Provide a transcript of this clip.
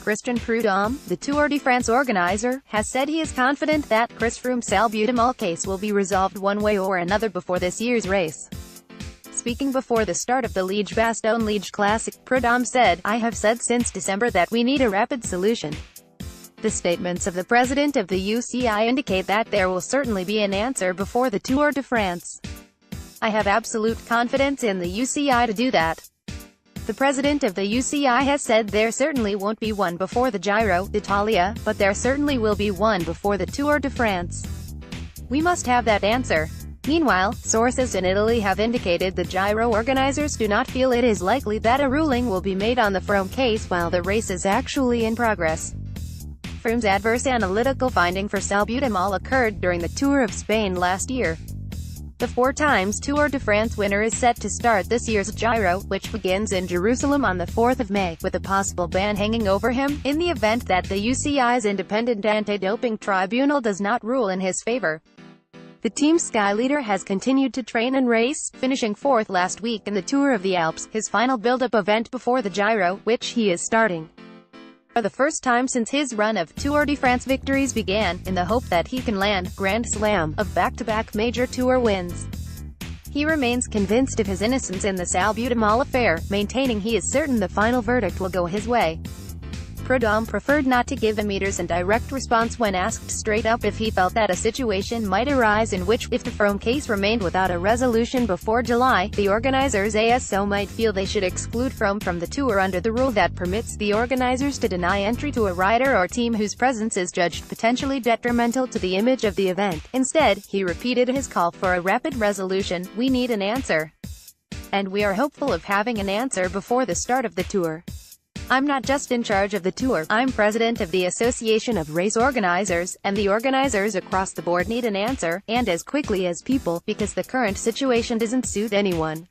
Prudhomme, the Tour de France organizer, has said he is confident that Chris Froome's salbutamol case will be resolved one way or another before this year's race. Speaking before the start of the Liège-Bastogne-Liège Classic, Prudhomme said, "I have said since December that we need a rapid solution." The statements of the president of the UCI indicate that there will certainly be an answer before the Tour de France. "I have absolute confidence in the UCI to do that." The president of the UCI has said there certainly won't be one before the Giro d'Italia, but there certainly will be one before the Tour de France. "We must have that answer." Meanwhile, sources in Italy have indicated the Giro organizers do not feel it is likely that a ruling will be made on the Froome case while the race is actually in progress. Froome's adverse analytical finding for salbutamol occurred during the Tour of Spain last year. The 4 times Tour de France winner is set to start this year's Giro, which begins in Jerusalem on the 4th of May, with a possible ban hanging over him, in the event that the UCI's independent anti-doping tribunal does not rule in his favor. The Team Sky leader has continued to train and race, finishing 4th last week in the Tour of the Alps, his final build-up event before the Giro, which he is starting for the first time since his run of Tour de France victories began, in the hope that he can land Grand Slam of back-to-back major Tour wins. He remains convinced of his innocence in the salbutamol affair, maintaining he is certain the final verdict will go his way. Prudhomme preferred not to give a immediate and direct response when asked straight up if he felt that a situation might arise in which, if the Froome case remained without a resolution before July, the organizers ASO might feel they should exclude Froome from the Tour under the rule that permits the organizers to deny entry to a rider or team whose presence is judged potentially detrimental to the image of the event. Instead, he repeated his call for a rapid resolution. "We need an answer. And we are hopeful of having an answer before the start of the Tour. I'm not just in charge of the Tour, I'm president of the Association of Race Organizers, and the organizers across the board need an answer, and as quickly as people, because the current situation doesn't suit anyone."